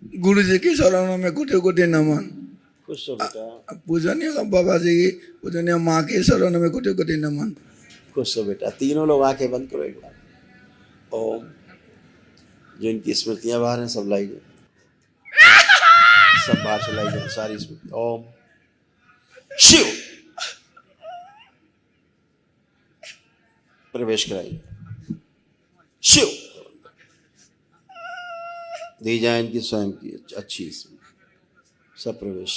गुरु जी की शरणों में कोटि कोटि नमन। खुश हो बेटा, पूजनीय बाबा जी की, पूजनीय माँ की शरणों में कोटि कोटि नमन। खुश हो बेटा। तीनों लोग आंखें बंद करो एक बार। ओम। जो इनकी स्मृतियां बाहर हैं सब लाई जाए, सब बाहर चलाई जाए सारी स्मृति। ओम शिव प्रवेश कराइए। शिव दी जाए इनकी स्वयं की अच्छी स्मृति। सब प्रवेश।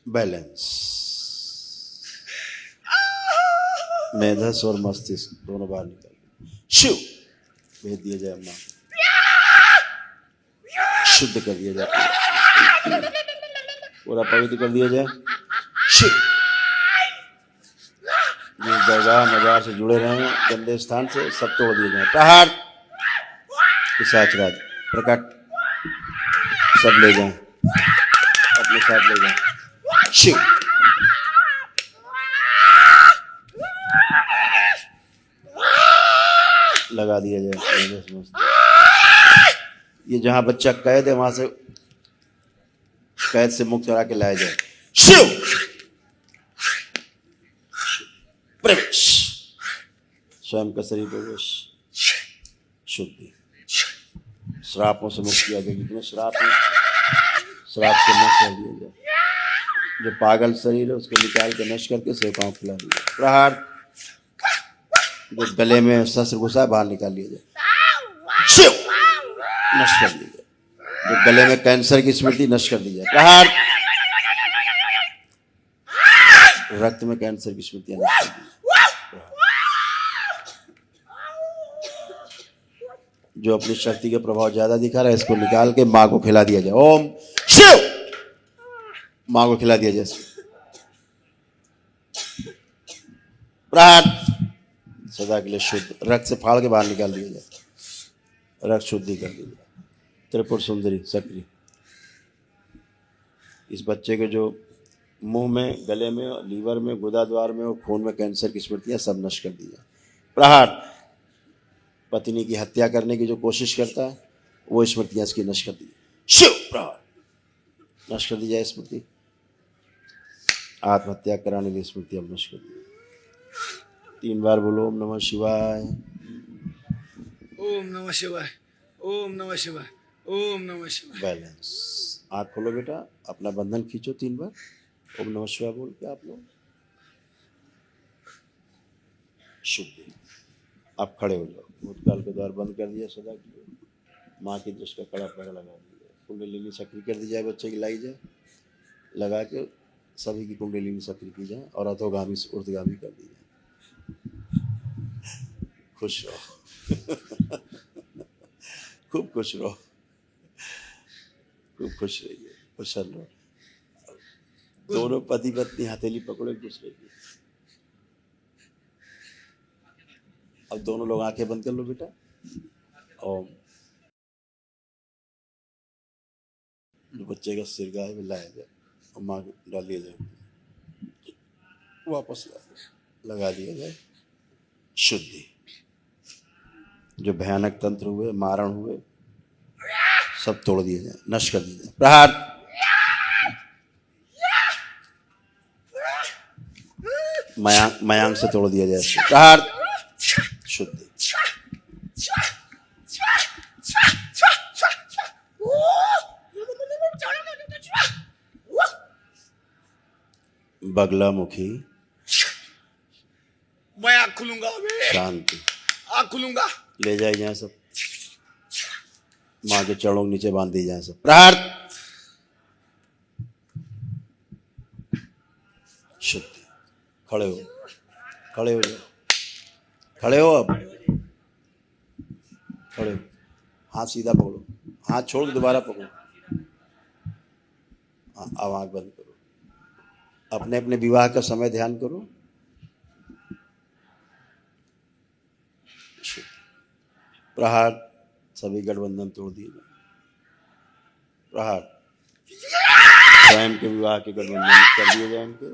बैलेंस। मेधस और मस्तिष्क दोनों बाहर निकल। शिव भेज दिया जाए अम्मा, शुद्ध कर दिया जाए, पूरा पवित्र कर दिया जाए। शिव जिस दरगाह मजार से जुड़े रहे हैं गंदे स्थान से सब तोड़ दिए जाए। प्रहार पिशाच राज प्रकट सब ले जाएं, अपने साथ ले जाएं। शिव लगा दिया जाए। ये जहां बच्चा कैद है वहां से कैद से मुक्त करा के लाया जाए। शिव प्रवेश। स्वयं का शरीर प्रवेश। शुद्धि। श्रापों से मुक्त किया गया। जितने श्राप हैं श्राप से मुक्त कर दिया जाए। जो पागल शरीर है उसको निकाल के नष्ट करके सेवकाओं को खिला दिया। प्रहार जो गले में शस्त्र घुसा है बाहर निकाल लिया जाए। शिव नष्ट कर दिया जाए। जो गले में कैंसर की स्मृति नष्ट कर दी जाए। प्रहार रक्त में कैंसर की स्मृतियां नष्ट कर दी जाए। जो अपनी शक्ति के प्रभाव ज्यादा दिखा रहा है इसको निकाल के माँ को खिला दिया जाए। ओम शिव माँ को खिला दिया जाए। प्रहार सदा के लिए शुद्ध। रक्त से फाड़ के बाहर निकाल दिया जाए। रक्त शुद्धि कर दी जाए। त्रिपुर सुंदरी सक्रिय। इस बच्चे के जो मुंह में, गले में, लीवर में, गुदाद्वार में और खून में कैंसर की स्मृतियां सब नष्ट कर दी जाए। प्रहार पत्नी की हत्या करने की जो कोशिश करता है वो स्मृतियां इसकी नष्ट कर दी। शिव प्रहार नष्ट कर दी जाए स्मृति। आत्महत्या कराने की स्मृति अब नष्ट कर दी। 3 बार बोलो ओम नमः शिवाय। ओम नमः शिवाय, ओम नमः शिवाय, ओम नमः शिवाय। बैलेंस। आँख खोलो बेटा, अपना बंधन खींचो 3 बार ओम नमः शिवाय बोल के आप लोग। शुद्धि। आप खड़े हो जाओ। भूतकाल के द्वार बंद कर दिया सदा के लिए। माँ की दृष्टि का कड़ा पहरा लगा दिया। कुंडलिनी सक्रिय कर दी जाए। बच्चे की लाई जाए। लगा के सभी की कुंडलिनी सक्रिय की जाए और अधोगामी से ऊर्ध्वगामी कर दी जाए। खुश रहो। खूब खुश रहो। खूब खुश रहिए। प्रसन्न रहो। दोनों पति पत्नी हथेली पकड़ो एक दूसरे की। अब दोनों लोग आंखें बंद कर लो बेटा। ओम। जो बच्चे का सिर गाय में लाया जाए और माँ डाल दिया जाए। वापस लगा दिया जाए। शुद्धि। जो भयानक तंत्र हुए, मारण हुए सब तोड़ दिए जाए, नष्ट कर दिए जाए। प्रहार मयांक से तोड़ दिया जाए। प्रहार शुद्धि। बगला मुखी मैं आँख खुलूंगा अबे। शांति। आँख खुलूंगा। ले जाए जाए सब। माँ के चरणों के नीचे बांध दी जाए सब। प्रहार शुद्धि। खड़े हो। खड़े हो जाओ। खड़े हो अब। खड़े हो। हाथ सीधा पकड़ो। हाथ छोड़ के दोबारा पकड़ो। अब आंख बंद करो। अपने अपने विवाह का समय ध्यान करो। प्रहार सभी गठबंधन तोड़ दिए जाए। प्रहार स्वयं के विवाह के गठबंधन कर दिए जाए इनके।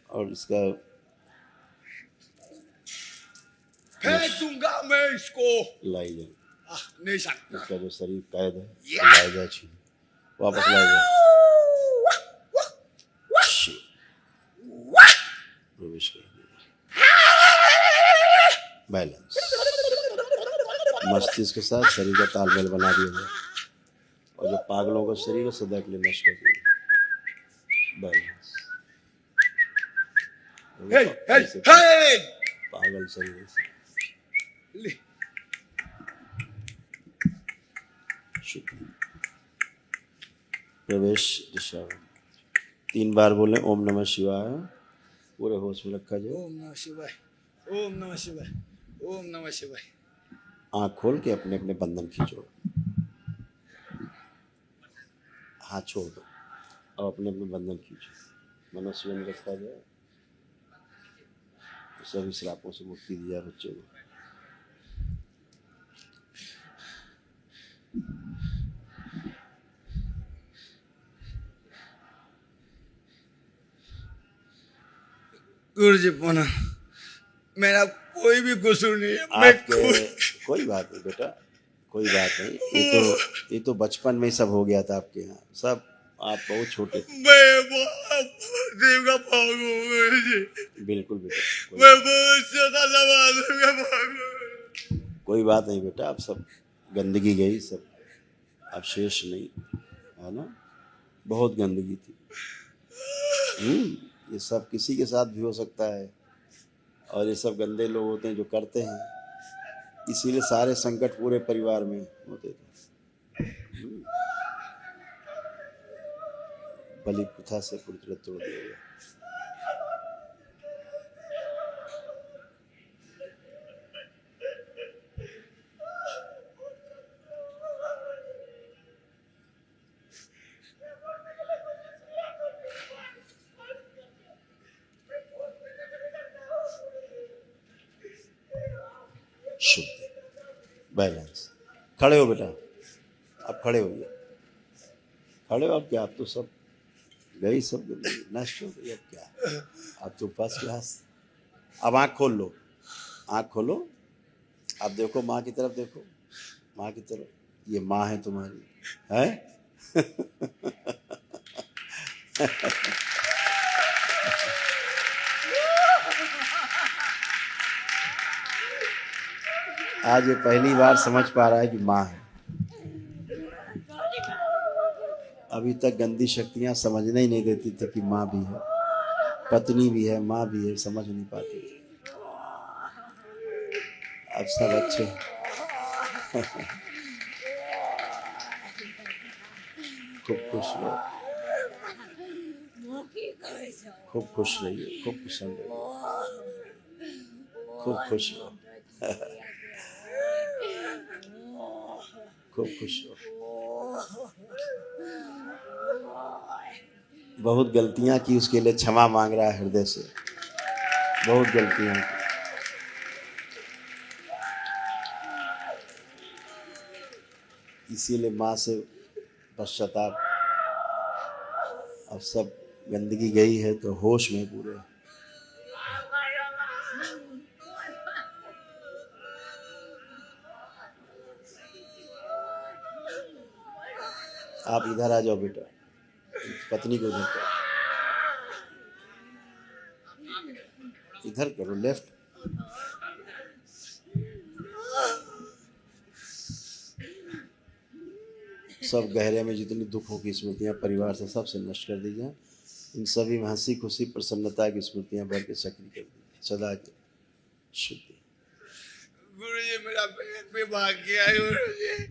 और इसका फेंक दूंगा मैं इसको। लाई जाए नहीं सकता। इसका जो शरीर कैद है लाई जाए, छीन वापस लाई जाए। शिव, प्रवेश कर बैलेंस, मस्तिष्क के साथ शरीर का तालमेल बना दिया जाए और जो पागलों का शरीर है सदा के लिए नष्ट कर दिया। बैलेंस, पागल शरीर है। प्रवेश दिशा 3 बार बोले ओम नमः शिवाय, पूरे होश में रखा जाए। ओम नमः शिवाय, ओम नमः शिवाय, ओम नमः शिवाय। आंख खोल के अपने अपने बंधन खींचो, हाथ छोड़ दो और अपने अपने बंधन खींचो। मनुष्य में रखा जाए, सभी श्रापों से मुक्ति दी जाए बच्चों को। गुरु जी पुनः मेरा कोई भी कसूर नहीं है। मैं कोई बात नहीं बेटा, कोई बात नहीं। ये तो बचपन में ही सब हो गया था आपके यहाँ, सब आप बहुत छोटे थे। मैं देव का भाग हूँ गुरु जी। बिल्कुल बेटा, मैं बहुत ज्यादा नवाज का भाग हूँ। कोई बात नहीं बेटा, अब सब गंदगी गई, सब अब शेष नहीं है ना। बहुत गंदगी थी। ये सब किसी के साथ भी हो सकता है और ये सब गंदे लोग होते हैं जो करते हैं, इसीलिए सारे संकट पूरे परिवार में होते थे। बलि प्रथा से पूरी तरह तोड़ दिया गया। शुद्ध बैलेंस। खड़े हो बेटा, अब खड़े होइए, खड़े हो। अब क्या, अब तो सब गई, सब नष्ट हो गई। अब क्या, अब तो फर्स्ट क्लास। अब आँख खोल लो, आँख खोलो। अब देखो माँ की तरफ, देखो माँ की तरफ। ये माँ है तुम्हारी, है? आज ये पहली बार समझ पा रहा है कि माँ है। अभी तक गंदी शक्तियाँ समझने ही नहीं देती थी कि माँ भी है, पत्नी भी है, माँ भी है, समझ नहीं पाती थी। अब सब अच्छे हैं। खूब खुश रहो, खूब खुश रहिए, खूब पसंद रहिए, खूब खुश रहो, खूब खुश रहो। बहुत गलतियां की, उसके लिए क्षमा मांग रहा है हृदय से। बहुत गलतियां की, इसीलिए माँ से पश्चाताप। अब सब गंदगी गई है तो होश में पूरे। आप इधर आ जाओ बेटा, पत्नी को इधर करो, इधर करो, लेफ्ट। सब गहरे में जितनी दुखों की स्मृतियाँ परिवार से सबसे नष्ट कर दी जाए। इन सभी में हंसी खुशी प्रसन्नता की स्मृतियाँ भर के सक्रिय कर दी सदा के शुद्धि। गुरु जी मेरा बहन भी भाग गया है गुरु जी।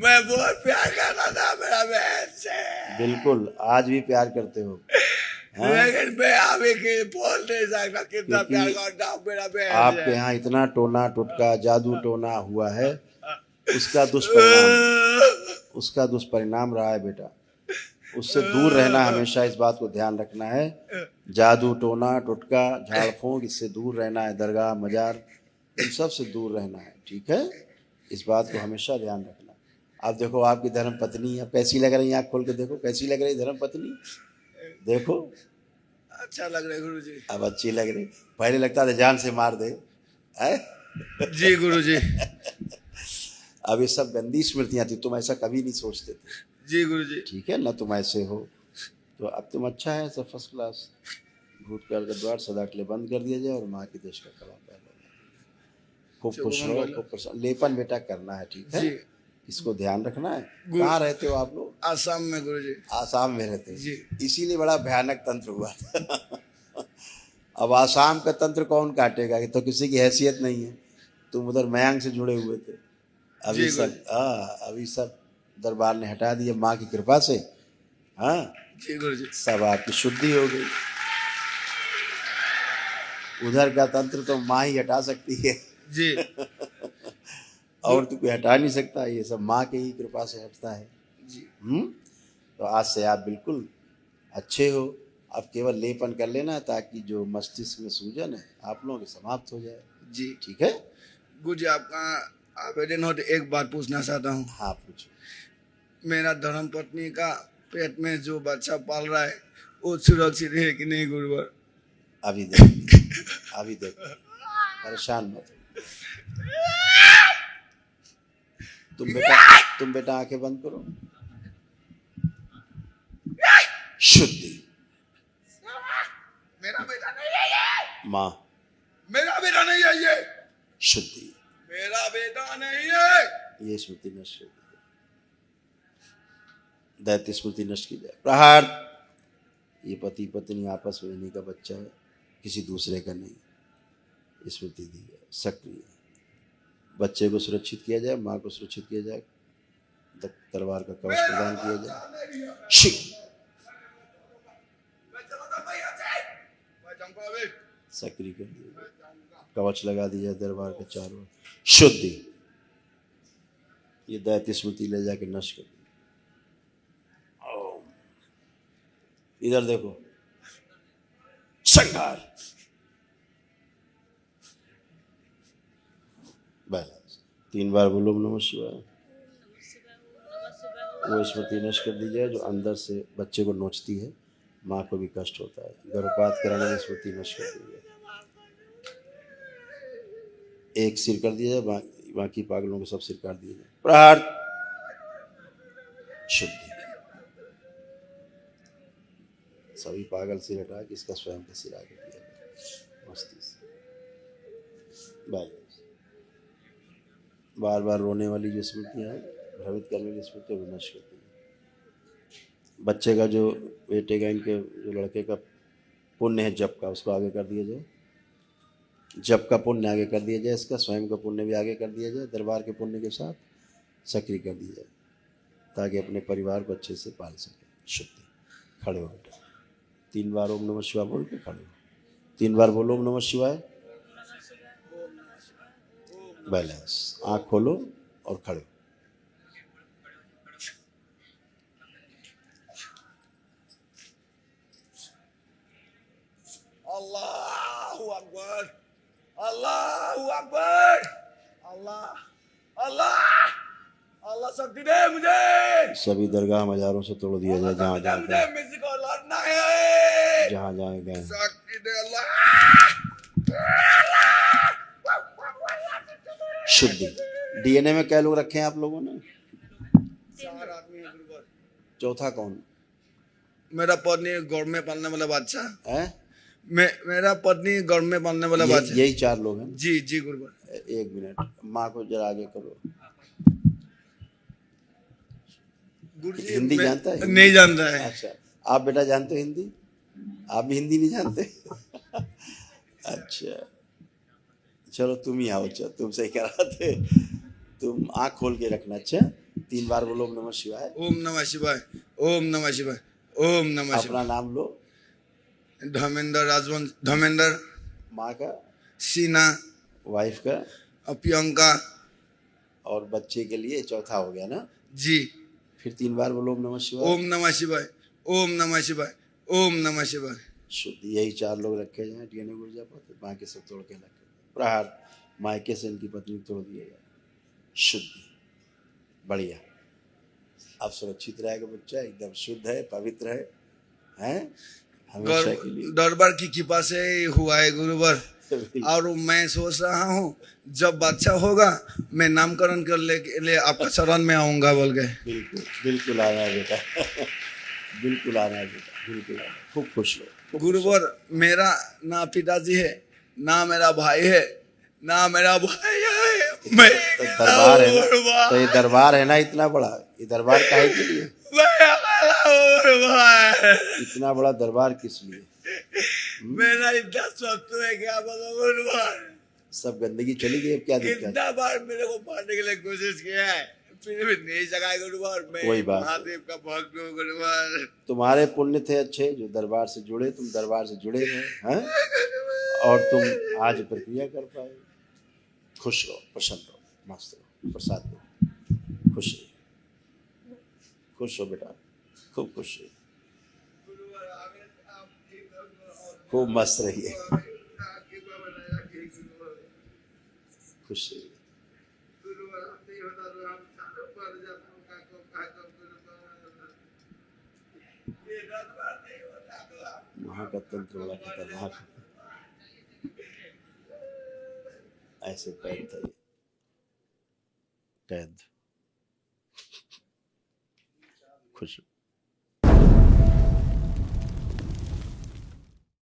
मैं बहुत प्यार करता था मेरा बहन से। बिल्कुल, आज भी प्यार करते हो। लेकिन मैं अभी बोल नहीं सकता कितना प्यार करता हूँ मेरा बहन। आपके यहाँ इतना टोना टोटका जादू टोना हुआ है, उसका दुष्परिणाम रहा है बेटा। उससे दूर रहना, हमेशा इस बात को ध्यान रखना है। जादू टोना टोटका झाड़ फूंक, इससे दूर रहना है। दरगाह मजार, इन सब से दूर रहना है, ठीक है? इस बात को हमेशा ध्यान रखना। आप देखो आपकी धर्म पत्नी अब कैसी लग रही है, आँख खोल के देखो कैसी लग रही धर्म पत्नी। देखो अच्छा लग रहा है गुरु जी। अब अच्छी लग रही, पहले लगता था जान से मार दे, है? जी गुरुजी। अब ये सब गंदी स्मृतियां थी, तुम ऐसा कभी नहीं सोचते थे। जी गुरुजी। ठीक है ना, तुम ऐसे हो तो अब तुम अच्छा है, सब फर्स्ट क्लास। भूतकाल का द्वार सदा के लिए बंद कर दिया जाए और माँ के देश का कला पहले। खूब खुश रहो, खूब प्रसन्न। लेपन बेटा करना है, ठीक है, जी। इसको ध्यान रखना है। कहाँ रहते हो आप लोग? आसाम में गुरुजी। आसाम में रहते जी। हैं, इसीलिए बड़ा भयानक तंत्र हुआ था। अब आसाम का तंत्र कौन काटेगा, ये तो किसी की हैसियत नहीं है। तुम उधर मयांग से जुड़े हुए थे, अभी जी सब अभी सब दरबार ने हटा दिया माँ की कृपा से। हाँ जी गुरुजी। सब आपकी शुद्धि हो गई। उधर का तंत्र तो माँ ही हटा सकती है। जी। और तो कोई हटा नहीं सकता, ये सब माँ की ही कृपा से हटता है। जी। तो आज से आप बिल्कुल अच्छे हो। अब केवल लेपन कर लेना ताकि जो मस्तिष्क में सूजन है आप लोगों की समाप्त हो जाए। जी। ठीक है गुरुजी, आपका आवेदन हो तो एक बात पूछना चाहता हूँ। हाँ पूछो। मेरा धर्म पत्नी का पेट में जो बच्चा पाल रहा है वो सुरक्षित है कि नहीं गुरुवर? अभी देख, अभी देख, परेशान मत हो। तुम बेटा आंखें बंद करो। शुद्धि। मेरा बेटा नहीं है ये। माँ मेरा बेटा नहीं है ये। शुद्धि। मेरा बेटा नहीं है। ये स्मृति नष्ट हो गई, दैत्य स्मृति नष्ट की जाए। प्रहार। ये पति पत्नी आपस में इन्हीं का बच्चा है, किसी दूसरे का नहीं। स्मृति दी है सक्रिय। बच्चे को सुरक्षित किया जाए, माँ को सुरक्षित किया जाए, तलवार का कवच प्रदान किया जाए। शिव सक्रिय कर दिया, कवच लगा दिया दरबार के चारों। शुद्धि। ये दैत्य स्मृति ले जाके नष्ट कर दी। इधर देखो, संहार। बैलेंस। 3 बार बोलो ओम नमः शिवाय। वो स्मृति नष्ट कर दी जाए जो अंदर से बच्चे को नोचती है, माँ को भी कष्ट होता है। गर्भपात कराने में स्मृति नष्ट कर दी जाए। एक सिर कर दिया जाए, बाकी पागलों को सब सिर काट दिया जाए। प्रहार। शुद्धि। सभी पागल सिर हटा के इसका स्वयं का सिर आगे किया जाए। मस्ती से बैलेंस। बार बार रोने वाली जो स्मृतियाँ हैं, भ्रमित करने की स्मृतियाँ भी नष्ट करती हैं। बच्चे का जो बेटे का, इनके जो लड़के का पुण्य है जप का, उसको आगे कर दिया जाए। जप का पुण्य आगे कर दिया जाए, इसका स्वयं का पुण्य भी आगे कर दिया जाए, दरबार के पुण्य के साथ सक्रिय कर दिया जाए ताकि अपने परिवार को अच्छे से पाल सके। शुद्धि। खड़े हो बेटा, 3 बार ओम नमः शिवाय बोल के खड़े हो। 3 बार बोलो ओम नमः शिवाय। बैलेंस। आँख खोलो और खड़े हो। अल्लाहू अकबर, अल्लाहू अकबर, अल्लाह अल्लाह अल्लाह शक्ति दे मुझे। सभी दरगाह मजारों से तोड़ दिया जाए जहाँ जहाँ मुझे किसी को लड़ना है, जहाँ जहाँ गए। शक्ति दे अल्लाह। शुद्धि। डीएनए में क्या लोग रखे हैं आप लोगों ने? 4 आदमी है गुरुवर। चौथा कौन? मेरा पत्नी घर में पालने वाला बच्चा है? मेरा पत्नी घर में पालने वाला बच्चा। यही 4 लोग हैं। जी जी गुरुवर। 1 मिनट, माँ को जरा आगे करो। गुरुजी हिंदी जानता है? नहीं जानता है। अच्छा, आप बेटा जानते हो हिंदी? आप भी हिंदी नहीं जानते? अच्छा चलो तुम ही आओ, चलो तुम सही कराते। तुम आँख खोल के रखना। अच्छा 3 बार बोलो ओम नमः शिवाय। ओम नमः शिवाय, ओम नमः शिवाय, ओम नमः शिवाय। अपना नाम लो। धर्मेंद्र राजवंश। धर्मेंद्र। माँ का? सीना। वाइफ का? प्रियंका। और बच्चे के लिए चौथा हो गया ना? जी। फिर 3 बार बोलो ओम नमः शिवाय। ओम नमः शिवाय, ओम नमः शिवाय, ओम नमः शिवाय। शुद्ध। यही 4 लोग रखे जाए डीएनए गुर्जा पर, बाकी सब तोड़ के रखे। प्रहार। मायके से इनकी पत्नी तोड़ दिया जाए। शुद्धि। बढ़िया। अब सुरक्षित रहेगा बच्चा, एकदम शुद्ध है, पवित्र है, हैं? हमेशा के लिए। दरबार की कृपा से ही हुआ है गुरुवर। और मैं सोच रहा हूँ जब बच्चा होगा मैं नामकरण कर ले आपका शरण में आऊंगा बोल गए। बिल्कुल बिल्कुल आना है बेटा बिल्कुल आना है बेटा, बिल्कुल आना है। खूब खुश रहो, खूब खुश गुरुवर मेरा ना पिताजी है ना मेरा भाई है ना मेरा भाई है, मैं तो दरबार है ना, गुरुवर। तो ये दरबार है ना इतना बड़ा, ये दरबार काहे के लिए, मैं अकेला गुरुवर। इतना बड़ा दरबार किस लिए? मेरा इतना शत्रु है क्या बोलो गुरुवर। सब गंदगी चली गई, अब क्या दिक्कत? कितना बार मेरे को मारने के लिए कोशिश किया है फिर भी नहीं सका गुरुवर। मैं कोई बात महादेव का भक्त हूँ गुरुवर। तुम्हारे पुण्य थे अच्छे जो दरबार से जुड़े, तुम दरबार से जुड़े रहे हैं और तुम आज प्रक्रिया कर पाए। खुश रहो, प्रसन्न रहो, मस्त रहो, प्रसाद लो, खुश रहो, खुश हो बेटा, खूब खुश रहिए, खूब मस्त रहिए, खुश रहिए। वहाँ का तंत्र बड़ा खतरनाक है, ऐसे पैर था ये कैद। खुश